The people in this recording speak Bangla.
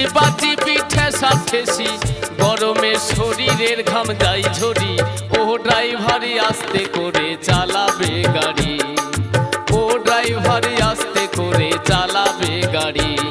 চিপাচি পিঠে সাথেছি গরমে শরীরের ঘাম যাই ঝরি ও ড্রাইভারি আস্তে করে চালাবে গাড়ি ও ড্রাইভারি আস্তে করে চালাবে গাড়ি